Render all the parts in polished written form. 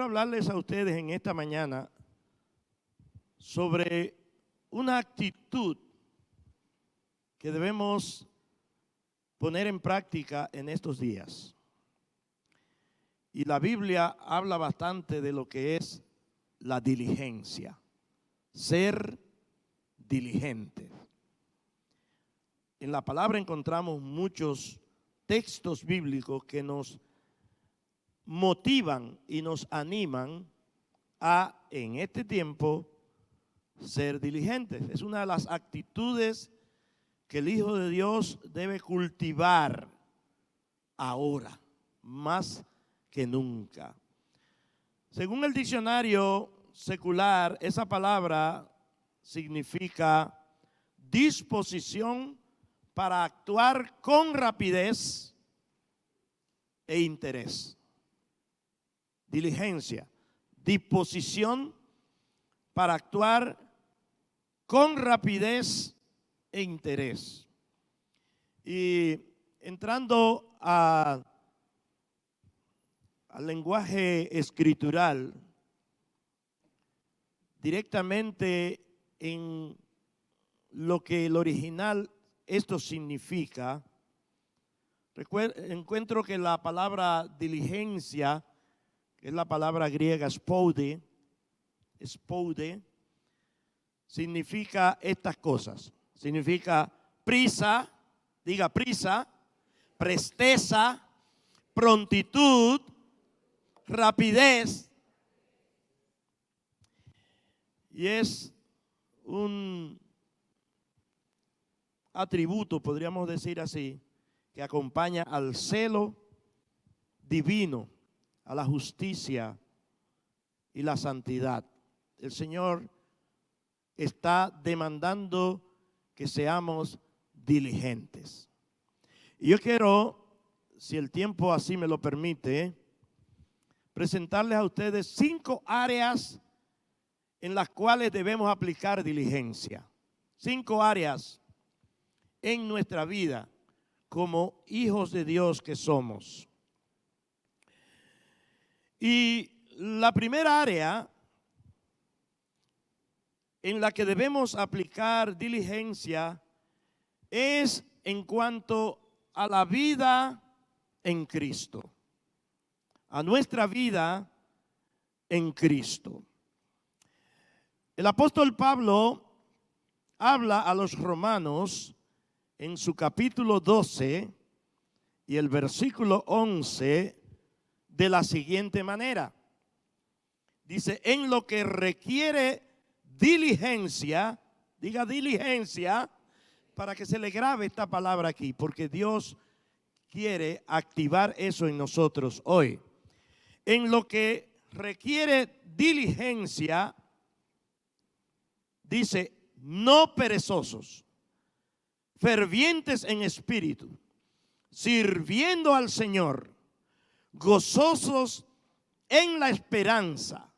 hablarles a ustedes en esta mañana sobre una actitud que debemos poner en práctica en estos días. Y la Biblia habla bastante de lo que es la diligencia, ser diligente. En la palabra encontramos muchos textos bíblicos que nos motivan y nos animan a, en este tiempo, ser diligentes. Es una de las actitudes que el Hijo de Dios debe cultivar ahora, más que nunca. Según el diccionario secular, esa palabra significa disposición para actuar con rapidez e interés. Diligencia, disposición para actuar con rapidez e interés. Y entrando al lenguaje escritural, directamente en lo que el original esto significa, encuentro que la palabra diligencia, que es la palabra griega spoude, significa estas cosas. Significa prisa, diga prisa, presteza, prontitud, rapidez. Y es un atributo, podríamos decir así, que acompaña al celo divino, a la justicia y la santidad. El Señor está demandando que seamos diligentes. Y yo quiero, si el tiempo así me lo permite, presentarles a ustedes 5 áreas en las cuales debemos aplicar diligencia. 5 áreas en nuestra vida como hijos de Dios que somos. Y la primera área en la que debemos aplicar diligencia es en cuanto a la vida en Cristo, a nuestra vida en Cristo. El apóstol Pablo habla a los romanos en su capítulo 12 y el versículo 11 de la siguiente manera. Dice, en lo que requiere diligencia, diga diligencia, para que se le grabe esta palabra aquí, porque Dios quiere activar eso en nosotros hoy. En lo que requiere diligencia, dice, no perezosos, fervientes en espíritu, sirviendo al Señor, gozosos en la esperanza,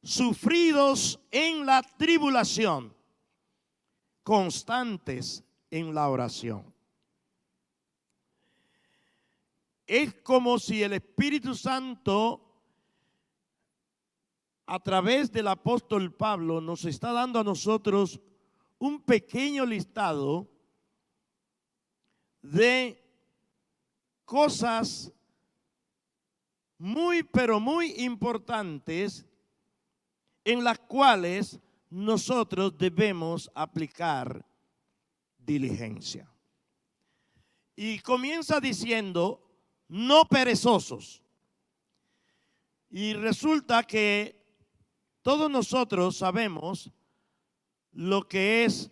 sufridos en la tribulación, constantes en la oración. Es como si el Espíritu Santo, a través del apóstol Pablo, nos está dando a nosotros un pequeño listado de cosas muy, pero muy importantes en las cuales nosotros debemos aplicar diligencia. Y comienza diciendo, no perezosos. Y resulta que todos nosotros sabemos lo que es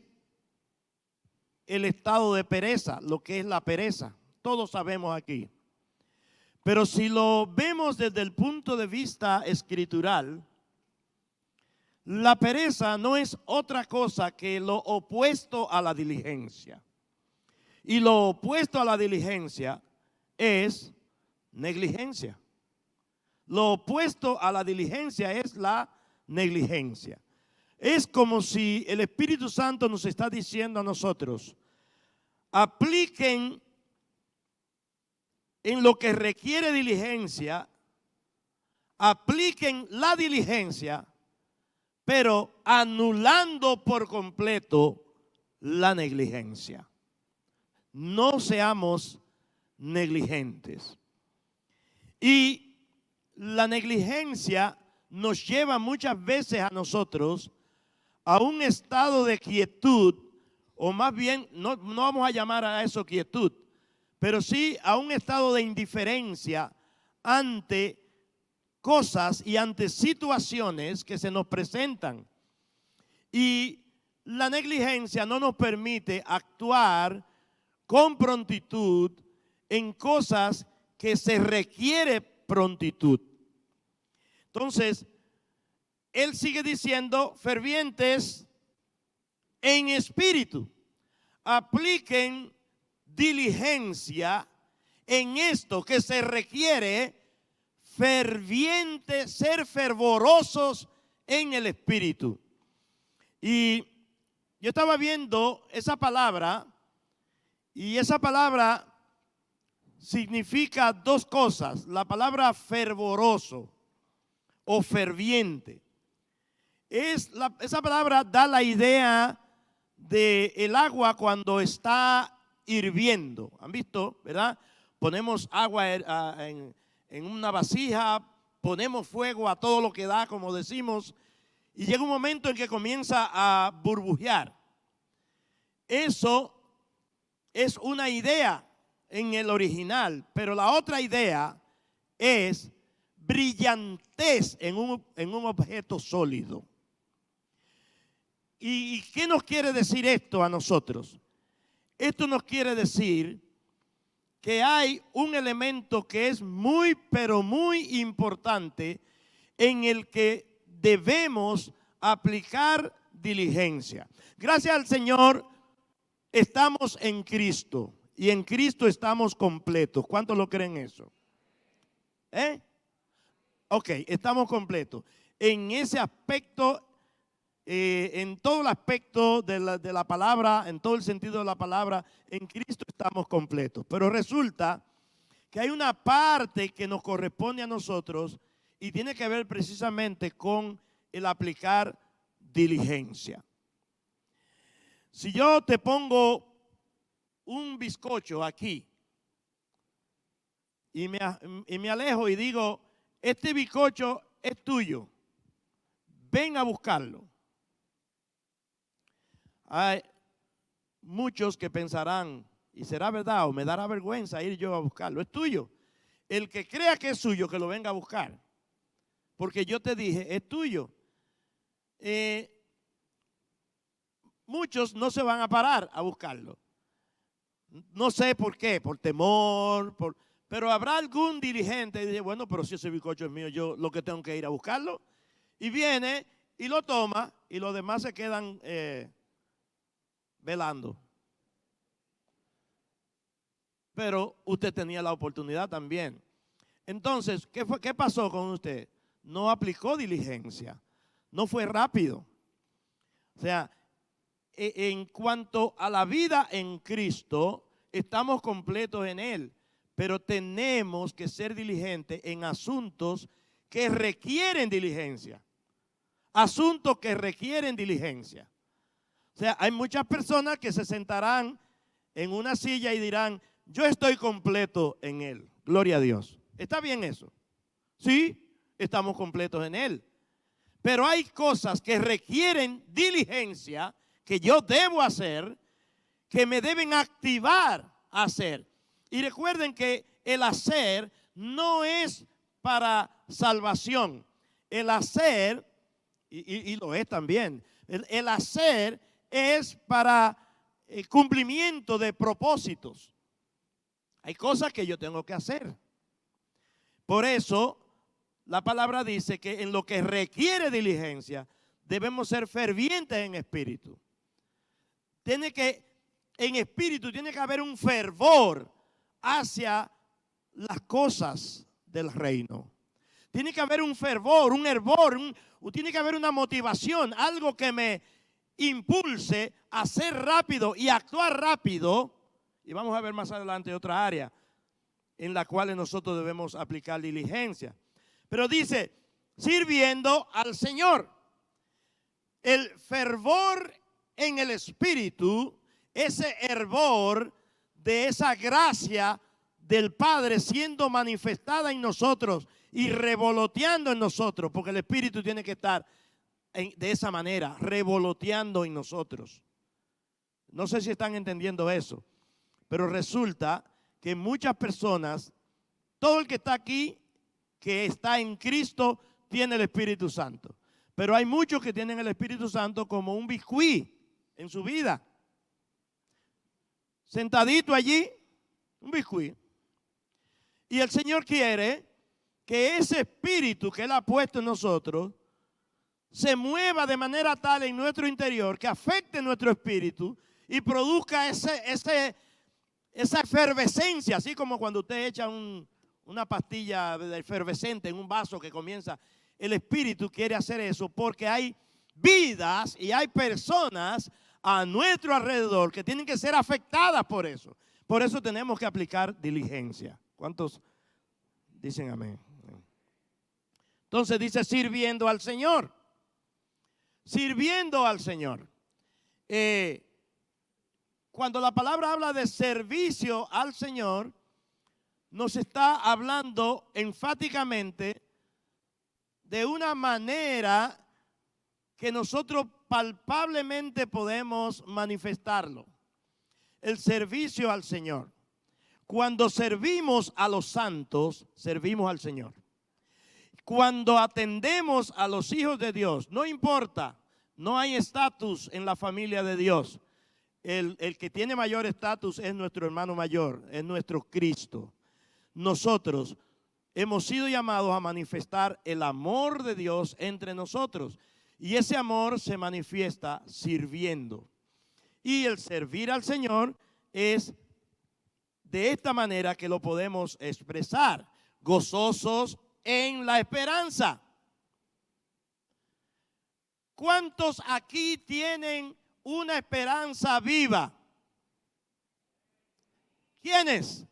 el estado de pereza, lo que es la pereza. Todos sabemos aquí. Pero si lo vemos desde el punto de vista escritural, la pereza no es otra cosa que lo opuesto a la diligencia. Y lo opuesto a la diligencia es negligencia. Lo opuesto a la diligencia es la negligencia. Es como si el Espíritu Santo nos está diciendo a nosotros, apliquen en lo que requiere diligencia, apliquen la diligencia, pero anulando por completo la negligencia. No seamos negligentes. Y la negligencia nos lleva muchas veces a nosotros a un estado de quietud, o más bien, no vamos a llamar a eso quietud, pero sí a un estado de indiferencia ante cosas y ante situaciones que se nos presentan. Y la negligencia no nos permite actuar con prontitud en cosas que se requiere prontitud. Entonces, él sigue diciendo, fervientes en espíritu, apliquen diligencia en esto que se requiere ferviente, ser fervorosos en el espíritu. Y yo estaba viendo esa palabra, y esa palabra significa dos cosas. La palabra fervoroso o ferviente. Esa palabra da la idea de el agua cuando está hirviendo. ¿Han visto? ¿Verdad? Ponemos agua en una vasija, ponemos fuego a todo lo que da, como decimos, y llega un momento en que comienza a burbujear. Eso es una idea en el original, pero la otra idea es brillantez en un objeto sólido. ¿Y qué nos quiere decir esto a nosotros? Esto nos quiere decir que hay un elemento que es muy, pero muy importante en el que debemos aplicar diligencia. Gracias al Señor, estamos en Cristo y en Cristo estamos completos. ¿Cuántos lo creen eso? Ok, estamos completos. En ese aspecto, en todo el aspecto de la palabra, en todo el sentido de la palabra, en Cristo estamos completos. Pero resulta que hay una parte que nos corresponde a nosotros y tiene que ver precisamente con el aplicar diligencia. Si yo te pongo un bizcocho aquí y me alejo y digo, este bizcocho es tuyo, ven a buscarlo. Hay muchos que pensarán, ¿y será verdad o me dará vergüenza ir yo a buscarlo? Es tuyo. El que crea que es suyo, que lo venga a buscar. Porque yo te dije, es tuyo. Muchos no se van a parar a buscarlo. No sé por qué, por temor, pero habrá algún dirigente que dice, bueno, pero si ese bizcocho es mío, yo lo que tengo que ir a buscarlo. Y viene y lo toma y los demás se quedan velando. Pero usted tenía la oportunidad también. Entonces, ¿qué pasó con usted? No aplicó diligencia, no fue rápido. O sea, en cuanto a la vida en Cristo, estamos completos en Él, pero tenemos que ser diligentes en asuntos que requieren diligencia. Asuntos que requieren diligencia. O sea, hay muchas personas que se sentarán en una silla y dirán, yo estoy completo en Él. Gloria a Dios. ¿Está bien eso? Sí, estamos completos en Él. Pero hay cosas que requieren diligencia que yo debo hacer, que me deben activar a hacer. Y recuerden que el hacer no es para salvación. El hacer, y lo es también, el hacer es para cumplimiento de propósitos. Hay cosas que yo tengo que hacer. Por eso la palabra dice que en lo que requiere diligencia debemos ser fervientes en espíritu. En espíritu tiene que haber un fervor hacia las cosas del reino. Tiene que haber un fervor, un hervor, tiene que haber una motivación, algo que me impulse a ser rápido y actuar rápido. Y vamos a ver más adelante otra área en la cual nosotros debemos aplicar diligencia. Pero dice, sirviendo al Señor. El fervor en el Espíritu, ese hervor de esa gracia del Padre siendo manifestada en nosotros y revoloteando en nosotros, porque el Espíritu tiene que estar de esa manera, revoloteando en nosotros. No sé si están entendiendo eso, pero resulta que muchas personas, todo el que está aquí, que está en Cristo, tiene el Espíritu Santo. Pero hay muchos que tienen el Espíritu Santo como un biscuit en su vida. Sentadito allí, un biscuit. Y el Señor quiere que ese espíritu que Él ha puesto en nosotros se mueva de manera tal en nuestro interior que afecte nuestro espíritu y produzca esa efervescencia, así como cuando usted echa una pastilla efervescente en un vaso que comienza. El Espíritu quiere hacer eso porque hay vidas y hay personas a nuestro alrededor que tienen que ser afectadas por eso. Por eso tenemos que aplicar diligencia. ¿Cuántos dicen amén? Entonces dice sirviendo al Señor. Sirviendo al Señor. Cuando la palabra habla de servicio al Señor, nos está hablando enfáticamente de una manera que nosotros palpablemente podemos manifestarlo. El servicio al Señor. Cuando servimos a los santos, servimos al Señor. Cuando atendemos a los hijos de Dios, no importa, no hay estatus en la familia de Dios. El que tiene mayor estatus es nuestro hermano mayor, es nuestro Cristo. Nosotros hemos sido llamados a manifestar el amor de Dios entre nosotros. Y ese amor se manifiesta sirviendo. Y el servir al Señor es de esta manera que lo podemos expresar. Gozosos en la esperanza. ¿Cuántos aquí tienen una esperanza viva? ¿Quiénes?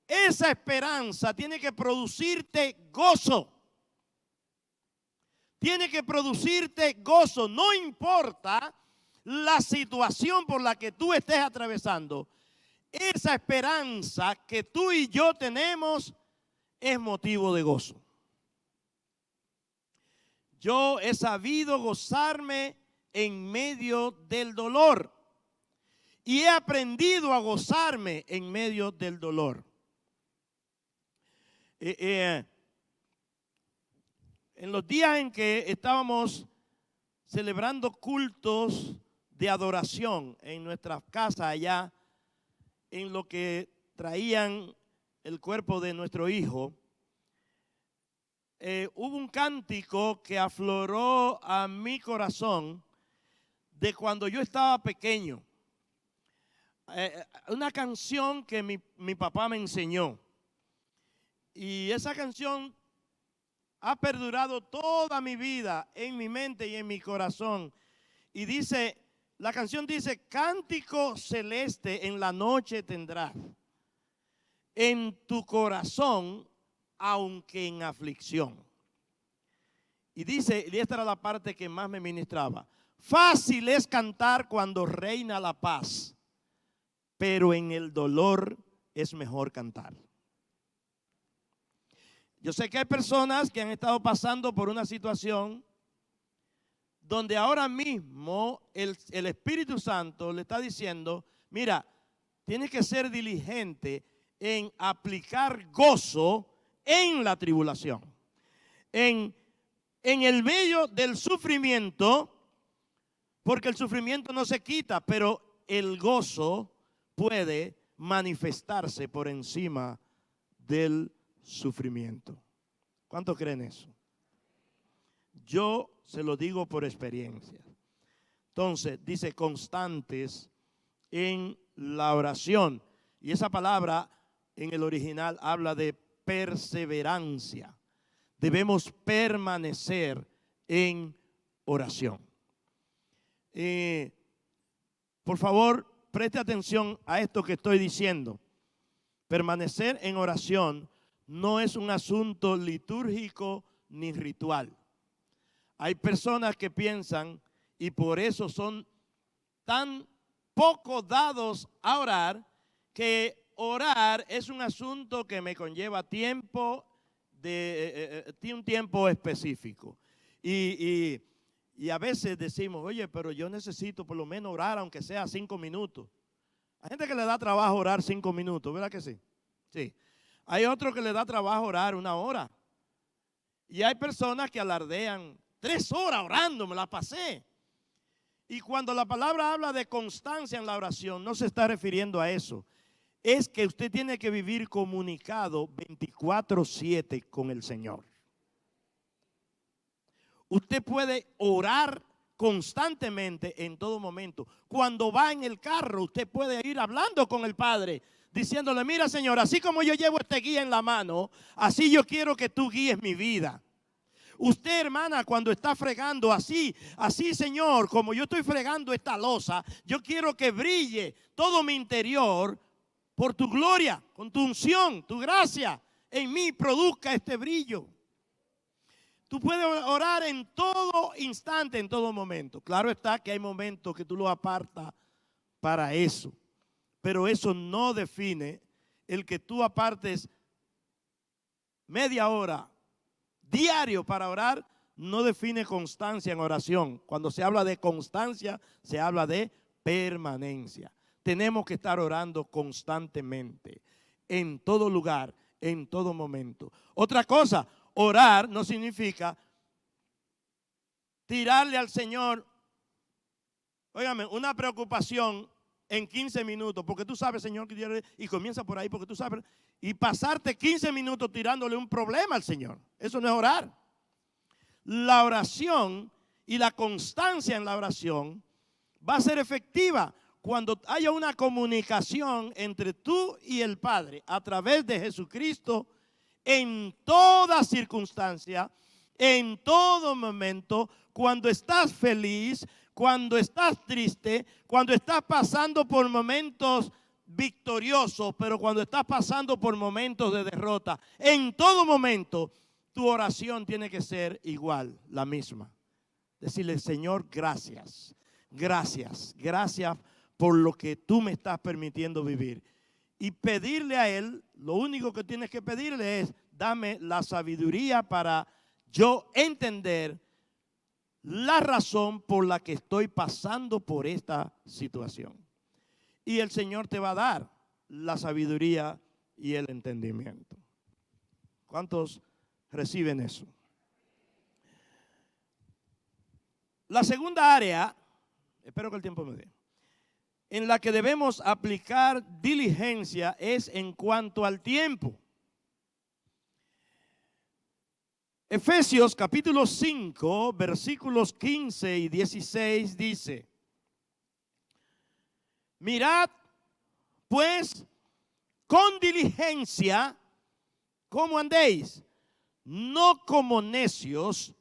Esa esperanza tiene que producirte gozo. Tiene que producirte gozo. No importa la situación por la que tú estés atravesando. Esa esperanza que tú y yo tenemos es motivo de gozo. Yo he sabido gozarme en medio del dolor. Y he aprendido a gozarme en medio del dolor. En los días en que estábamos celebrando cultos de adoración en nuestras casas allá, en lo que traían el cuerpo de nuestro hijo, hubo un cántico que afloró a mi corazón de cuando yo estaba pequeño. Una canción que mi papá me enseñó. Y esa canción ha perdurado toda mi vida en mi mente y en mi corazón. Y dice, la canción dice, cántico celeste en la noche tendrás en tu corazón, aunque en aflicción. Y dice, y esta era la parte que más me ministraba, fácil es cantar cuando reina la paz, pero en el dolor es mejor cantar. Yo sé que hay personas que han estado pasando por una situación donde ahora mismo el Espíritu Santo le está diciendo, mira, tienes que ser diligente en aplicar gozo en la tribulación. En el medio del sufrimiento, porque el sufrimiento no se quita, pero el gozo puede manifestarse por encima del sufrimiento. ¿Cuántos creen eso? Yo se lo digo por experiencia. Entonces, dice constantes en la oración. Y esa palabra en el original habla de perseverancia. Debemos permanecer en oración. Por favor, preste atención a esto que estoy diciendo. Permanecer en oración no es un asunto litúrgico ni ritual. Hay personas que piensan y por eso son tan poco dados a orar, que orar es un asunto que me conlleva tiempo, un tiempo específico. Y a veces decimos, oye, pero yo necesito por lo menos orar aunque sea 5 minutos. Hay gente que le da trabajo orar 5 minutos, ¿verdad que sí? Sí. Hay otro que le da trabajo orar 1 hora. Y hay personas que alardean 3 horas orando, me la pasé. Y cuando la palabra habla de constancia en la oración, no se está refiriendo a eso. Es que usted tiene que vivir comunicado 24/7 con el Señor. Usted puede orar constantemente en todo momento. Cuando va en el carro, usted puede ir hablando con el Padre, diciéndole, mira Señor, así como yo llevo este guía en la mano, así yo quiero que tú guíes mi vida. Usted, hermana, cuando está fregando así Señor, como yo estoy fregando esta losa, yo quiero que brille todo mi interior por tu gloria, con tu unción, tu gracia en mí produzca este brillo. Tú puedes orar en todo instante, en todo momento. Claro está que hay momentos que tú lo apartas para eso, pero eso no define el que tú apartes media hora diario para orar, no define constancia en oración. Cuando se habla de constancia, se habla de permanencia. Tenemos que estar orando constantemente, en todo lugar, en todo momento. Otra cosa, orar no significa tirarle al Señor, óigame, una preocupación en 15 minutos, porque tú sabes, Señor, y comienza por ahí, porque tú sabes, y pasarte 15 minutos tirándole un problema al Señor. Eso no es orar. La oración y la constancia en la oración va a ser efectiva cuando haya una comunicación entre tú y el Padre a través de Jesucristo en toda circunstancia, en todo momento, cuando estás feliz, cuando estás triste, cuando estás pasando por momentos victoriosos, pero cuando estás pasando por momentos de derrota, en todo momento tu oración tiene que ser igual, la misma. Decirle, Señor, gracias, gracias, gracias por lo que tú me estás permitiendo vivir. Y pedirle a Él, lo único que tienes que pedirle es, dame la sabiduría para yo entender la razón por la que estoy pasando por esta situación. Y el Señor te va a dar la sabiduría y el entendimiento. ¿Cuántos reciben eso? La segunda área, espero que el tiempo me dé, en la que debemos aplicar diligencia es en cuanto al tiempo. Efesios capítulo 5, versículos 15 y 16 dice, mirad pues con diligencia cómo andéis, no como necios,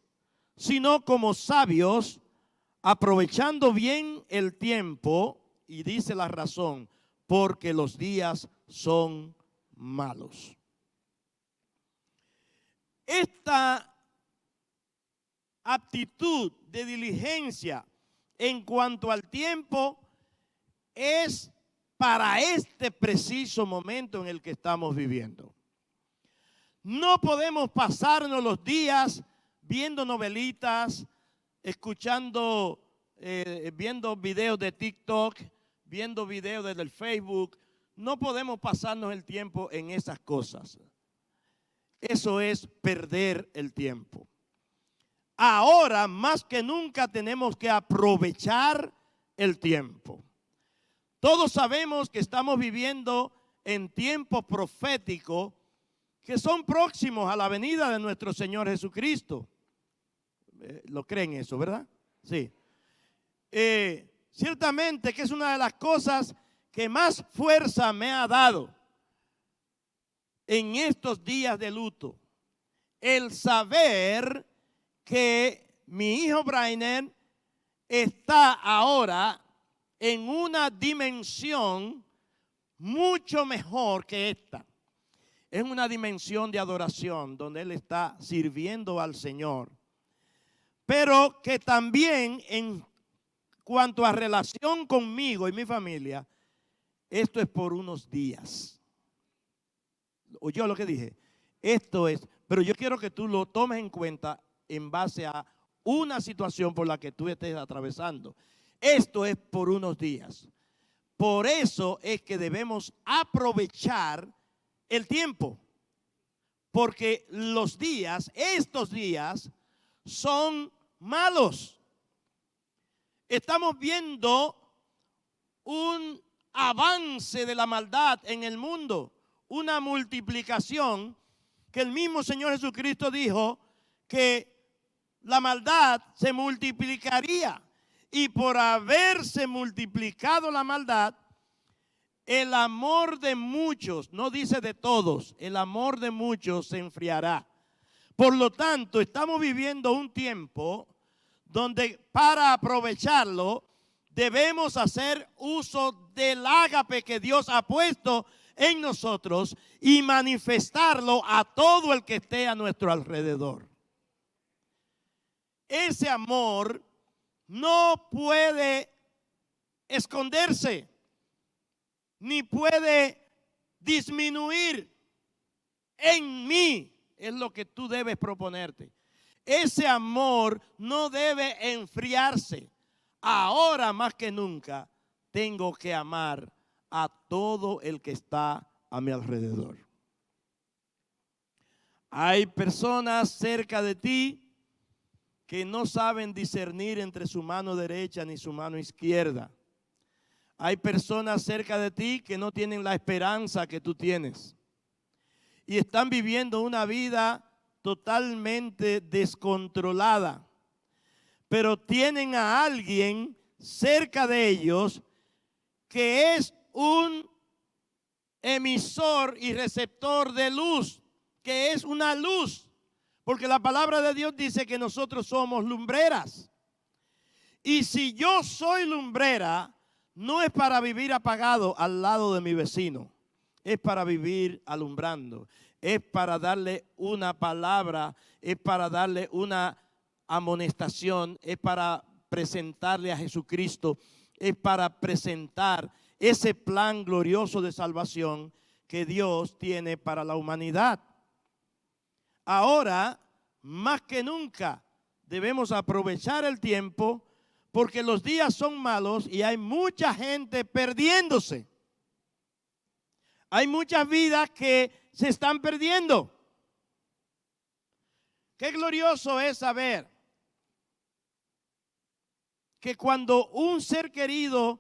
sino como sabios, aprovechando bien el tiempo, y dice la razón, porque los días son malos. Esta actitud de diligencia en cuanto al tiempo es para este preciso momento en el que estamos viviendo. No podemos pasarnos los días viendo novelitas, escuchando, viendo videos de TikTok, viendo videos desde el Facebook. No podemos pasarnos el tiempo en esas cosas. Eso es perder el tiempo. Ahora, más que nunca, tenemos que aprovechar el tiempo. Todos sabemos que estamos viviendo en tiempos proféticos que son próximos a la venida de nuestro Señor Jesucristo. ¿Lo creen eso, verdad? Sí. Ciertamente que es una de las cosas que más fuerza me ha dado en estos días de luto. El saber que mi hijo Brainer está ahora en una dimensión mucho mejor que esta. es una dimensión de adoración donde él está sirviendo al Señor. Pero que también en cuanto a relación conmigo y mi familia, esto es por unos días. ¿Oyó lo que dije? Esto es, pero yo quiero que tú lo tomes en cuenta en base a una situación por la que tú estés atravesando. Esto es por unos días. Por eso es que debemos aprovechar el tiempo. Porque los días, estos días, son malos. Estamos viendo un avance de la maldad en el mundo, una multiplicación que el mismo Señor Jesucristo dijo que la maldad se multiplicaría. Y por haberse multiplicado la maldad, el amor de muchos, no dice de todos, el amor de muchos se enfriará. Por lo tanto, estamos viviendo un tiempo donde para aprovecharlo debemos hacer uso del ágape que Dios ha puesto en nosotros y manifestarlo a todo el que esté a nuestro alrededor. Ese amor no puede esconderse, ni puede disminuir. En mí es lo que tú debes proponerte. Ese amor no debe enfriarse. Ahora más que nunca tengo que amar a todo el que está a mi alrededor. Hay personas cerca de ti que no saben discernir entre su mano derecha ni su mano izquierda. Hay personas cerca de ti que no tienen la esperanza que tú tienes y están viviendo una vida totalmente descontrolada, pero tienen a alguien cerca de ellos que es un emisor y receptor de luz, que es una luz, porque la palabra de Dios dice que nosotros somos lumbreras. Y si yo soy lumbrera, no es para vivir apagado al lado de mi vecino, es para vivir alumbrando, es para darle una palabra, es para darle una amonestación, es para presentarle a Jesucristo, es para presentar ese plan glorioso de salvación que Dios tiene para la humanidad. Ahora, más que nunca, debemos aprovechar el tiempo porque los días son malos y hay mucha gente perdiéndose. Hay muchas vidas que se están perdiendo. Qué glorioso es saber que cuando un ser querido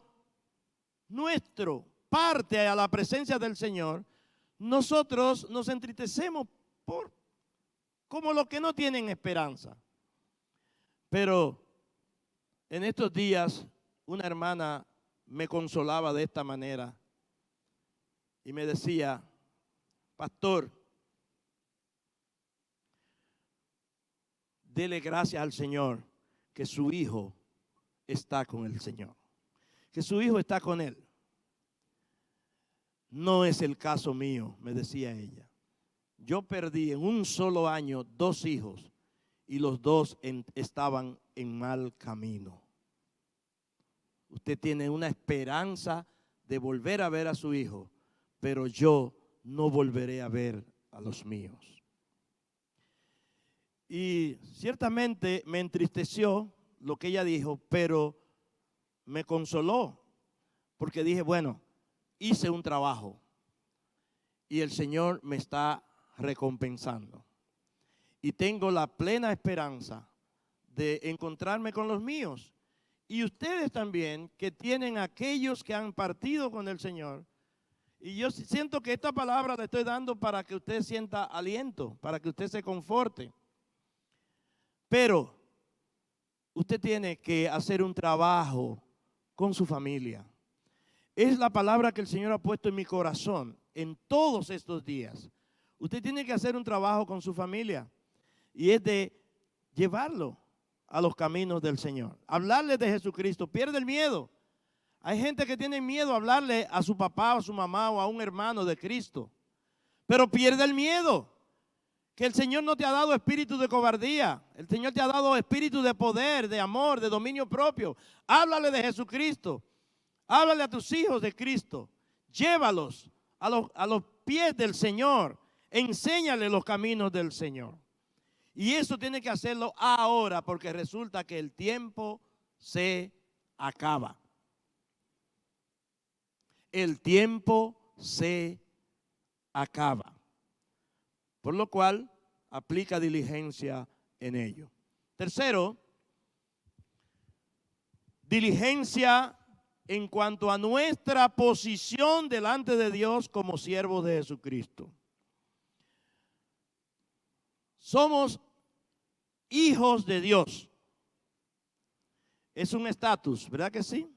nuestro parte a la presencia del Señor, nosotros nos entristecemos como los que no tienen esperanza. Pero en estos días una hermana me consolaba de esta manera y me decía: pastor, dele gracias al Señor que su hijo está con el Señor, que su hijo está con él. No es el caso mío, me decía ella. Yo perdí en un solo año 2 hijos y los 2 estaban en mal camino. Usted tiene una esperanza de volver a ver a su hijo, pero yo no volveré a ver a los míos. Y ciertamente me entristeció lo que ella dijo, pero me consoló, porque dije, bueno, hice un trabajo y el Señor me está recompensando. Y tengo la plena esperanza de encontrarme con los míos. Y ustedes también, que tienen aquellos que han partido con el Señor. Y yo siento que esta palabra le estoy dando para que usted sienta aliento, para que usted se conforte. Pero usted tiene que hacer un trabajo con su familia. Es la palabra que el Señor ha puesto en mi corazón en todos estos días. Usted tiene que hacer un trabajo con su familia y es de llevarlo a los caminos del Señor. Hablarle de Jesucristo. Pierde el miedo. Hay gente que tiene miedo a hablarle a su papá o a su mamá o a un hermano de Cristo. pero pierde el miedo. Que el Señor no te ha dado espíritu de cobardía. El Señor te ha dado espíritu de poder, de amor, de dominio propio. Háblale de Jesucristo. Háblale a tus hijos de Cristo. Llévalos a los pies del Señor. Enséñale los caminos del Señor. Y eso tiene que hacerlo ahora, porque resulta que el tiempo se acaba. El tiempo se acaba. Por lo cual, aplica diligencia en ello. Tercero, diligencia en cuanto a nuestra posición delante de Dios como siervos de Jesucristo. Somos hijos de Dios. Es un estatus, ¿verdad que sí?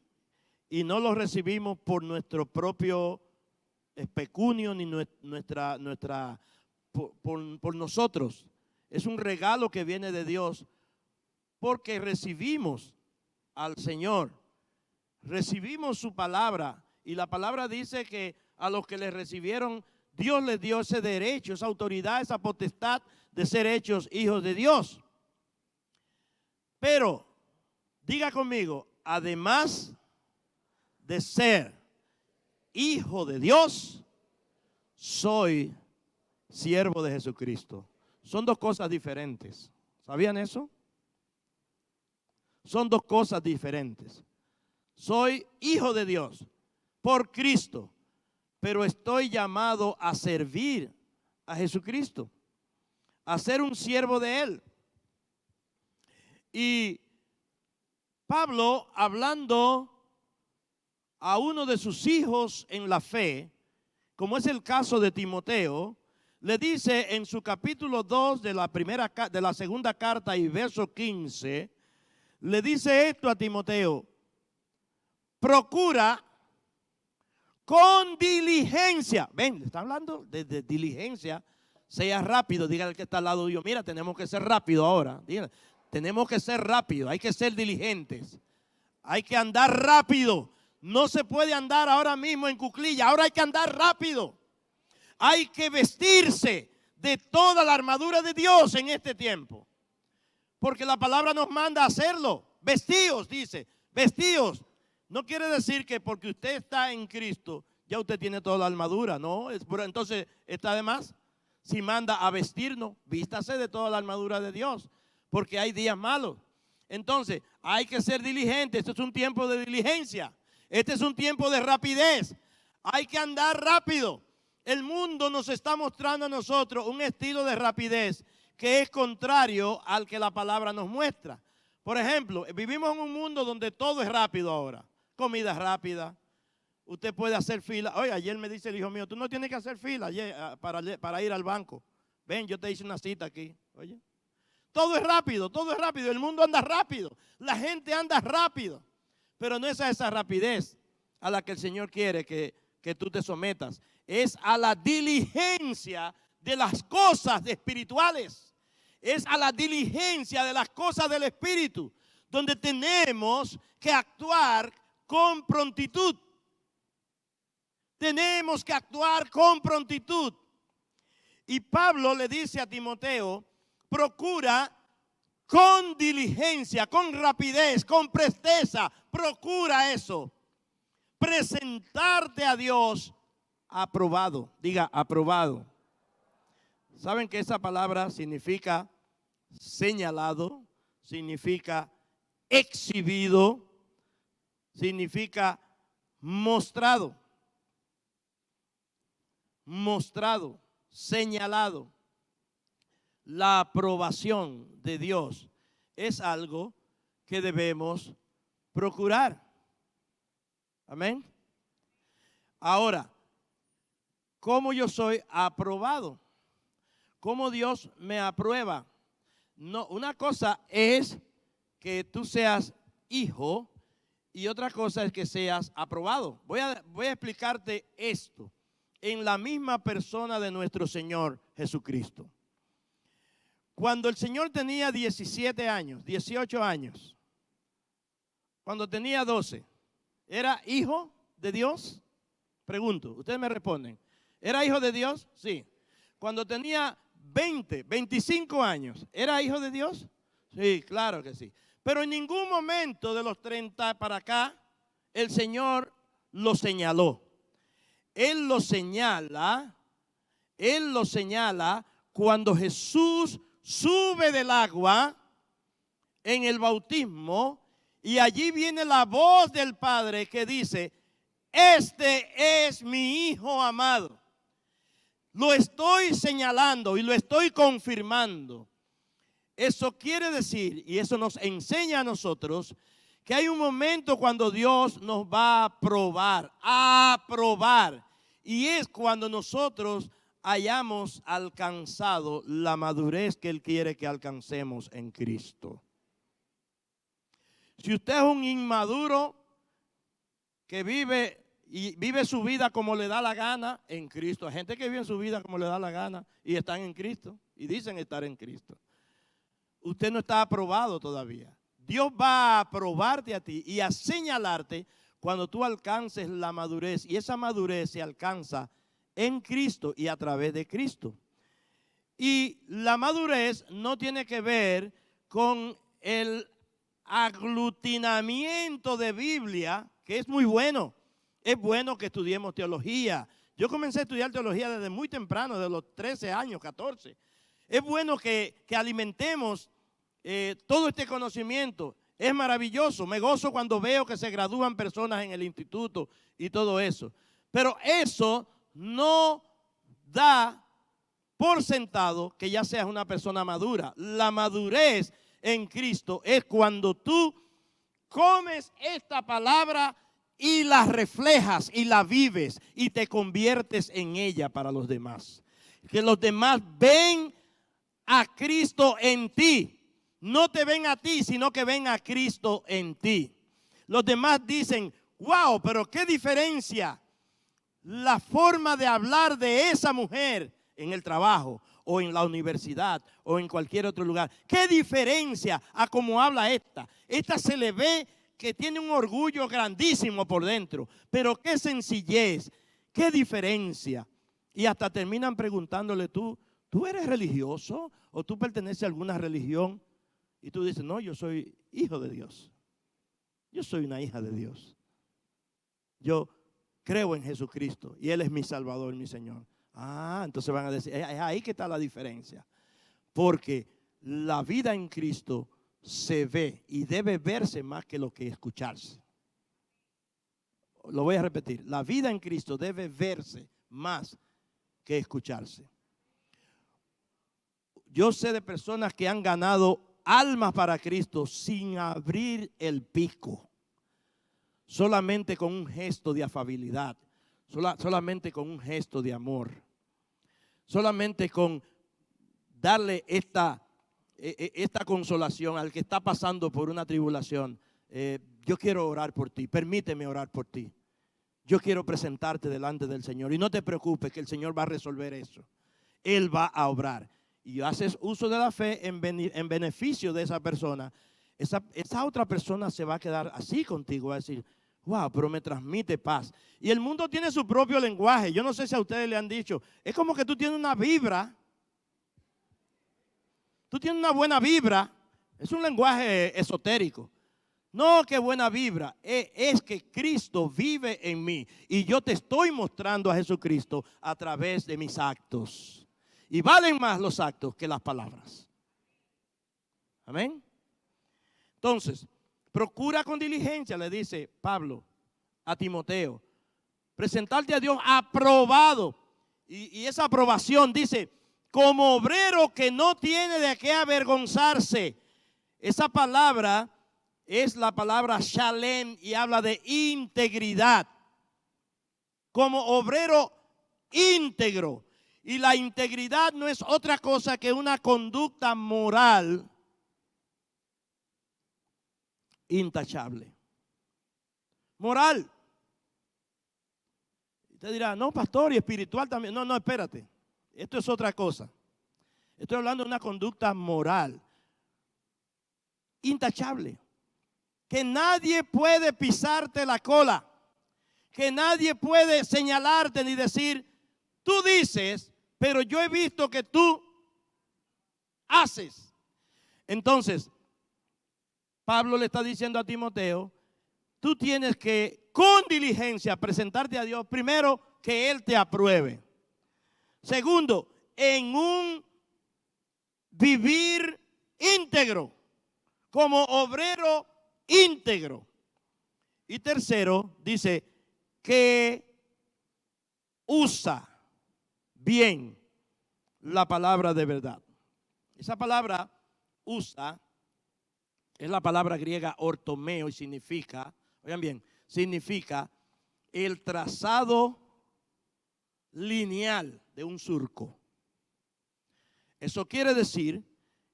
Y no lo recibimos por nuestro propio pecunio ni por nosotros. Es un regalo que viene de Dios porque recibimos al Señor. Recibimos su palabra y la palabra dice que a los que le recibieron, Dios les dio ese derecho, esa autoridad, esa potestad de ser hechos hijos de Dios. Pero, diga conmigo, además de ser hijo de Dios, soy siervo de Jesucristo. Son dos cosas diferentes. ¿Sabían eso? Son dos cosas diferentes. Soy hijo de Dios por Cristo, pero estoy llamado a servir a Jesucristo, a ser un siervo de Él. Y Pablo, hablando a uno de sus hijos en la fe, como es el caso de Timoteo, le dice en su capítulo 2 de la segunda carta y verso 15, le dice esto a Timoteo: procura con diligencia. Ven, está hablando de diligencia. Sea rápido, dígale al que está al lado de Dios: mira, tenemos que ser rápido ahora. Dígale, tenemos que ser rápido, hay que ser diligentes. Hay que andar rápido. No se puede andar ahora mismo en cuclilla, ahora hay que andar rápido. Hay que vestirse de toda la armadura de Dios en este tiempo. Porque la palabra nos manda a hacerlo. Vestíos, dice, vestíos. No quiere decir que porque usted está en Cristo, ya usted tiene toda la armadura, no. Entonces, ¿está de más? Si manda a vestirnos, vístase de toda la armadura de Dios, porque hay días malos. Entonces, hay que ser diligente. Este es un tiempo de diligencia. Este es un tiempo de rapidez. Hay que andar rápido. El mundo nos está mostrando a nosotros un estilo de rapidez que es contrario al que la palabra nos muestra. Por ejemplo, vivimos en un mundo donde todo es rápido ahora. Comida rápida. Usted puede hacer fila. Oye, ayer me dice el hijo mío: tú no tienes que hacer fila para ir al banco. Ven, yo te hice una cita aquí. Oye, todo es rápido, todo es rápido. El mundo anda rápido. La gente anda rápido. Pero no es a esa rapidez a la que el Señor quiere que tú te sometas. Es a la diligencia de las cosas espirituales. Es a la diligencia de las cosas del Espíritu, donde tenemos que actuar con prontitud. Tenemos que actuar con prontitud. Y Pablo le dice a Timoteo: procura con diligencia, con rapidez, con presteza, procura eso. Presentarte a Dios aprobado. Diga, aprobado. ¿Saben que esa palabra significa señalado? Significa exhibido. Significa mostrado. Mostrado, señalado. La aprobación de Dios es algo que debemos procurar. Amén. Ahora, ¿cómo yo soy aprobado? ¿Cómo Dios me aprueba? No, una cosa es que tú seas hijo y otra cosa es que seas aprobado. Voy a explicarte esto en la misma persona de nuestro Señor Jesucristo. Cuando el Señor tenía 17 años, 18 años, cuando tenía 12, ¿era hijo de Dios? Pregunto, ustedes me responden. ¿Era hijo de Dios? Sí. cuando tenía 20, 25 años, ¿era hijo de Dios? Sí, claro que sí. Pero en ningún momento de los 30 para acá, el Señor lo señaló. Él lo señala cuando Jesús sube del agua en el bautismo y allí viene la voz del Padre que dice: este es mi Hijo amado. Lo estoy señalando y lo estoy confirmando. Eso quiere decir, y eso nos enseña a nosotros, que hay un momento cuando Dios nos va a probar. Y es cuando nosotros hayamos alcanzado la madurez que Él quiere que alcancemos en Cristo. Si usted es un inmaduro que vive su vida como le da la gana en Cristo. Hay gente que vive su vida como le da la gana y están en Cristo y dicen estar en Cristo. Usted no está aprobado todavía. Dios va a aprobarte a ti y a señalarte cuando tú alcances la madurez. Y esa madurez se alcanza en Cristo y a través de Cristo. Y la madurez no tiene que ver con el aglutinamiento de Biblia, que es muy bueno. Es bueno que estudiemos teología. Yo comencé a estudiar teología desde muy temprano, de los 13 años, 14. Es bueno que alimentemos todo este conocimiento. Es maravilloso. Me gozo cuando veo que se gradúan personas en el instituto y todo eso. Pero eso no da por sentado que ya seas una persona madura. La madurez en Cristo es cuando tú comes esta palabra y la reflejas y la vives y te conviertes en ella para los demás. Que los demás ven a Cristo en ti. No te ven a ti, sino que ven a Cristo en ti. Los demás dicen: wow, pero qué diferencia la forma de hablar de esa mujer en el trabajo o en la universidad o en cualquier otro lugar. Qué diferencia a cómo habla esta. Esta se le ve que tiene un orgullo grandísimo por dentro, pero qué sencillez, qué diferencia. Y hasta terminan preguntándole: ¿tú eres religioso o tú perteneces a alguna religión? Y tú dices: no, yo soy hijo de Dios. Yo soy una hija de Dios. Yo creo en Jesucristo y Él es mi Salvador, mi Señor. Ah, entonces van a decir: es ahí que está la diferencia. Porque la vida en Cristo se ve y debe verse más que lo que escucharse. Lo voy a repetir: la vida en Cristo debe verse más que escucharse. Yo sé de personas que han ganado almas para Cristo sin abrir el pico, solamente con un gesto de afabilidad, solamente con un gesto de amor, solamente con darle esta consolación al que está pasando por una tribulación. Yo quiero orar por ti, permíteme orar por ti. Yo quiero presentarte delante del Señor y no te preocupes que el Señor va a resolver eso. Él va a obrar. Y haces uso de la fe en beneficio de esa persona. Esa otra persona se va a quedar así contigo, va a decir: wow, pero me transmite paz. Y el mundo tiene su propio lenguaje. Yo no sé si a ustedes le han dicho, es como que tú tienes una vibra. Tú tienes una buena vibra. Es un lenguaje esotérico. No, que buena vibra. Es que Cristo vive en mí. Y yo te estoy mostrando a Jesucristo a través de mis actos. Y valen más los actos que las palabras. Amén. Entonces, procura con diligencia, le dice Pablo a Timoteo, presentarte a Dios aprobado. Y esa aprobación dice: como obrero que no tiene de qué avergonzarse. Esa palabra es la palabra shalem y habla de integridad. Como obrero íntegro. Y la integridad no es otra cosa que una conducta moral intachable. Moral. Usted dirá: no, pastor, y espiritual también. No, espérate. Esto es otra cosa. Estoy hablando de una conducta moral intachable. Que nadie puede pisarte la cola. Que nadie puede señalarte ni decir: tú dices, pero yo he visto que tú haces. Entonces, Pablo le está diciendo a Timoteo, tú tienes que con diligencia presentarte a Dios. Primero, que Él te apruebe. Segundo, en un vivir íntegro, como obrero íntegro. Y tercero, dice que usa bien la palabra de verdad. Esa palabra usa es la palabra griega ortomeo y significa, oigan bien, significa el trazado lineal de un surco. Eso quiere decir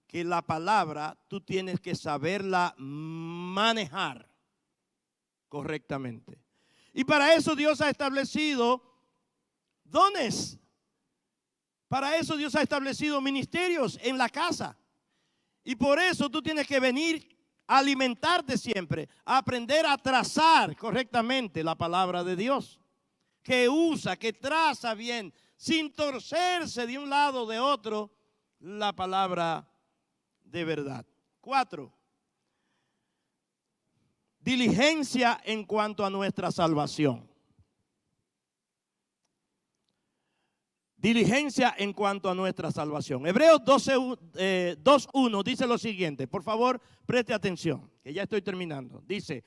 que la palabra tú tienes que saberla manejar correctamente. Y para eso Dios ha establecido dones. Para eso Dios ha establecido ministerios en la casa. Y por eso tú tienes que venir a alimentarte siempre, a aprender a trazar correctamente la palabra de Dios. Que usa, que traza bien, sin torcerse de un lado o de otro, la palabra de verdad. 4. Diligencia en cuanto a nuestra salvación. Diligencia en cuanto a nuestra salvación. Hebreos 2:1 dice lo siguiente. Por favor, preste atención, que ya estoy terminando. Dice,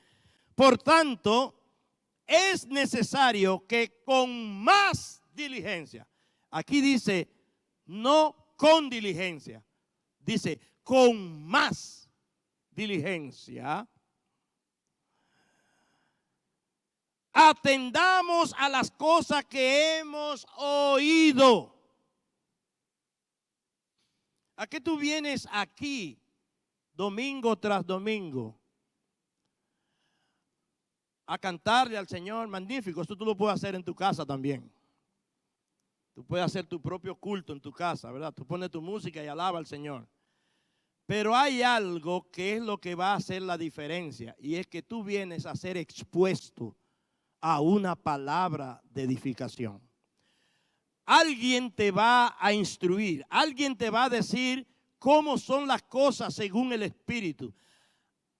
por tanto, es necesario que con más diligencia. Aquí dice, no con diligencia. Dice, con más diligencia. Atendamos a las cosas que hemos oído. ¿A qué tú vienes aquí domingo tras domingo? A cantarle al Señor. Magnífico, esto tú lo puedes hacer en tu casa también. Tú puedes hacer tu propio culto en tu casa, ¿verdad? Tú pones tu música y alaba al Señor. Pero hay algo que es lo que va a hacer la diferencia, y es que tú vienes a ser expuesto a una palabra de edificación. Alguien te va a instruir, alguien te va a decir cómo son las cosas según el Espíritu.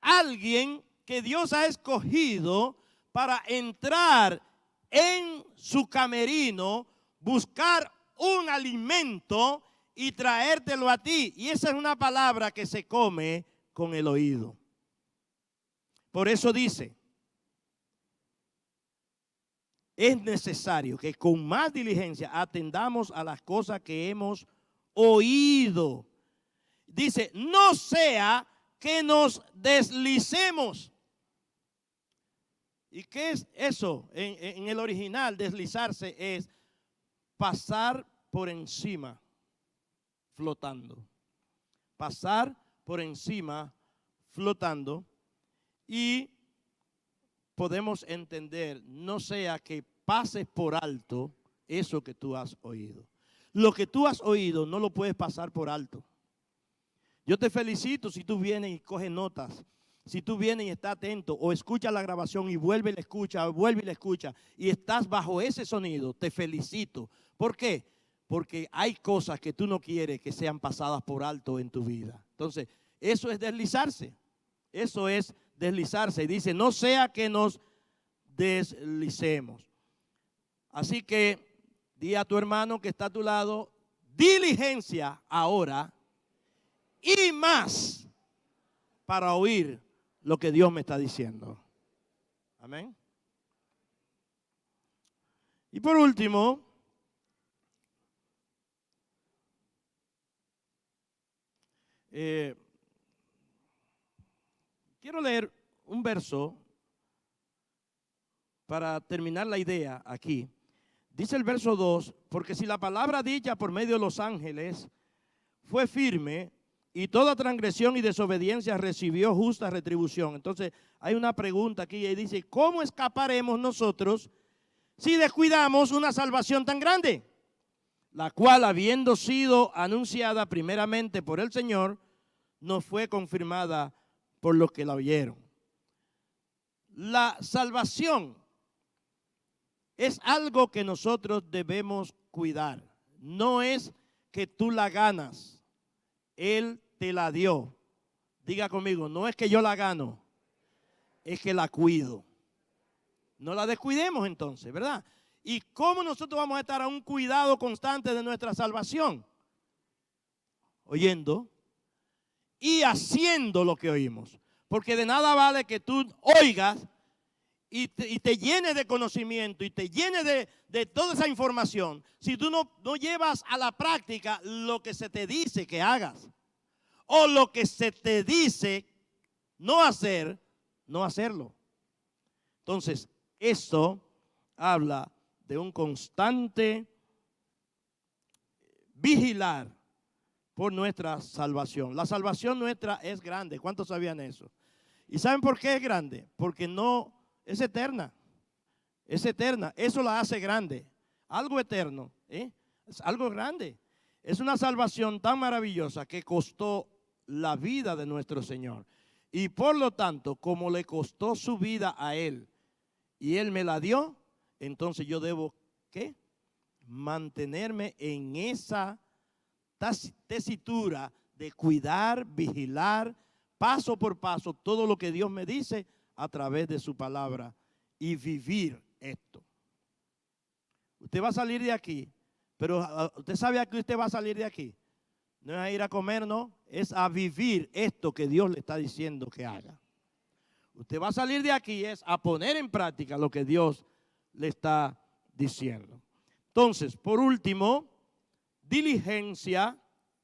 Alguien que Dios ha escogido para entrar en su camerino, buscar un alimento y traértelo a ti. Y esa es una palabra que se come con el oído. Por eso dice, es necesario que con más diligencia atendamos a las cosas que hemos oído. Dice, no sea que nos deslicemos. ¿Y qué es eso? En el original, deslizarse es pasar por encima, flotando. Pasar por encima, flotando. Y podemos entender, no sea que pases por alto eso que tú has oído. Lo que tú has oído no lo puedes pasar por alto. Yo te felicito si tú vienes y coges notas, si tú vienes y estás atento o escuchas la grabación y vuelve y la escucha y estás bajo ese sonido, te felicito. ¿Por qué? Porque hay cosas que tú no quieres que sean pasadas por alto en tu vida. Entonces, eso es deslizarse. Eso es deslizarse. Y dice, no sea que nos deslicemos. Así que, di a tu hermano que está a tu lado, diligencia ahora y más para oír lo que Dios me está diciendo. Amén. Y por último, quiero leer un verso para terminar la idea aquí. Dice el verso 2, porque si la palabra dicha por medio de los ángeles fue firme y toda transgresión y desobediencia recibió justa retribución. Entonces hay una pregunta aquí y dice, ¿cómo escaparemos nosotros si descuidamos una salvación tan grande? La cual, habiendo sido anunciada primeramente por el Señor, no fue confirmada por los que la oyeron. La salvación es algo que nosotros debemos cuidar. no es que tú la ganas, Él te la dio. Diga conmigo, no es que yo la gano, es que la cuido. No la descuidemos entonces, ¿verdad? ¿Y cómo nosotros vamos a estar a un cuidado constante de nuestra salvación? Oyendo y haciendo lo que oímos. Porque de nada vale que tú oigas y te llenes de conocimiento y te llenes de toda esa información si tú no llevas a la práctica lo que se te dice que hagas. O lo que se te dice no hacer, no hacerlo. Entonces, esto habla de un constante vigilar por nuestra salvación. La salvación nuestra es grande. ¿Cuántos sabían eso? ¿Y saben por qué es grande? Porque no es eterna. Es eterna. Eso la hace grande. Algo eterno, es algo grande. Es una salvación tan maravillosa que costó la vida de nuestro Señor. Y por lo tanto, como le costó su vida a Él y Él me la dio, entonces yo debo, ¿qué? Mantenerme en esa tesitura de cuidar, vigilar, paso por paso, todo lo que Dios me dice a través de su palabra y vivir esto. Usted va a salir de aquí, pero usted sabe a qué usted va a salir de aquí. No es a ir a comer, no, es a vivir esto que Dios le está diciendo que haga. Usted va a salir de aquí es a poner en práctica lo que Dios le está diciendo. Entonces, por último, diligencia,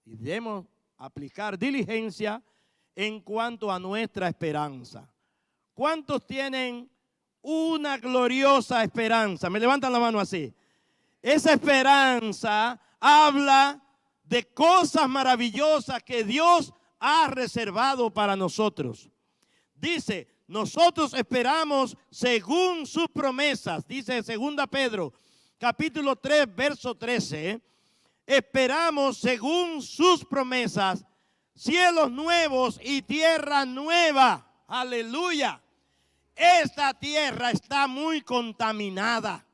y debemos aplicar diligencia en cuanto a nuestra esperanza. ¿Cuántos tienen una gloriosa esperanza? Me levantan la mano así. Esa esperanza habla de cosas maravillosas que Dios ha reservado para nosotros. Dice, nosotros esperamos según sus promesas. Dice 2 Pedro, capítulo 3, verso 13. Esperamos según sus promesas, cielos nuevos y tierra nueva. Aleluya. Esta tierra está muy contaminada.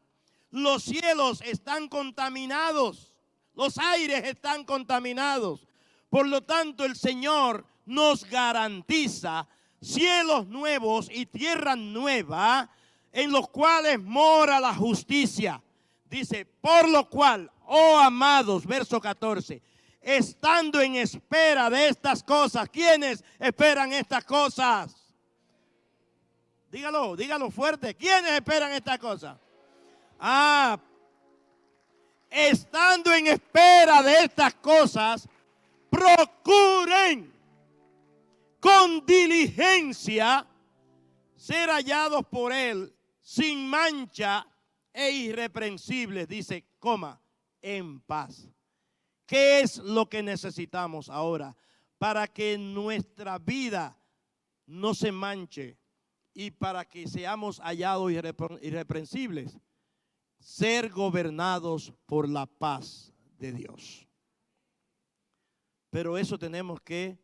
Los cielos están contaminados. Los aires están contaminados. Por lo tanto, el Señor nos garantiza cielos nuevos y tierra nueva en los cuales mora la justicia. Dice, por lo cual, oh amados, verso 14, estando en espera de estas cosas. ¿Quiénes esperan estas cosas? Dígalo, dígalo fuerte. ¿Quiénes esperan estas cosas? Estando en espera de estas cosas, procuren con diligencia ser hallados por Él sin mancha e irreprensibles. Dice, en paz. ¿Qué es lo que necesitamos ahora para que nuestra vida no se manche y para que seamos hallados irreprensibles? Ser gobernados por la paz de Dios. Pero eso tenemos que,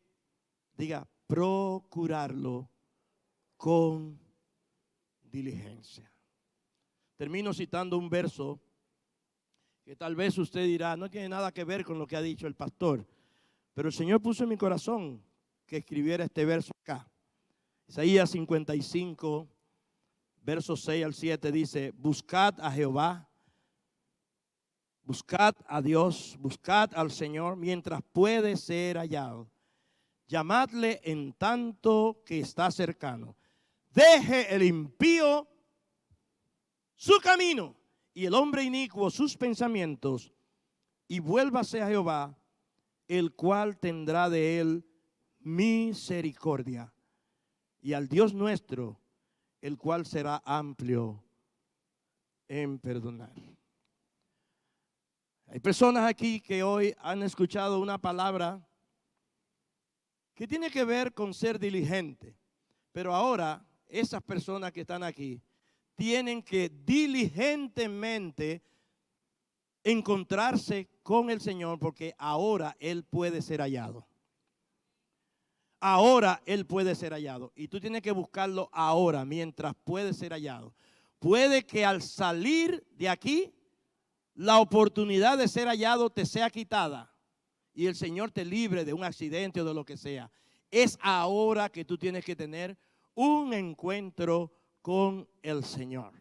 procurarlo con diligencia. Termino citando un verso que tal vez usted dirá, no tiene nada que ver con lo que ha dicho el pastor, pero el Señor puso en mi corazón que escribiera este verso acá. Isaías 55, versos 6 al 7 dice, buscad a Jehová, buscad a Dios, buscad al Señor mientras puede ser hallado. Llamadle en tanto que está cercano. Deje el impío su camino y el hombre inicuo sus pensamientos y vuélvase a Jehová, el cual tendrá de él misericordia, y al Dios nuestro, el cual será amplio en perdonar. Hay personas aquí que hoy han escuchado una palabra que tiene que ver con ser diligente, pero ahora esas personas que están aquí tienen que diligentemente encontrarse con el Señor, porque ahora Él puede ser hallado. Ahora Él puede ser hallado. Y tú tienes que buscarlo ahora, mientras puede ser hallado. Puede que al salir de aquí la oportunidad de ser hallado te sea quitada y el Señor te libre de un accidente o de lo que sea, es ahora que tú tienes que tener un encuentro con el Señor.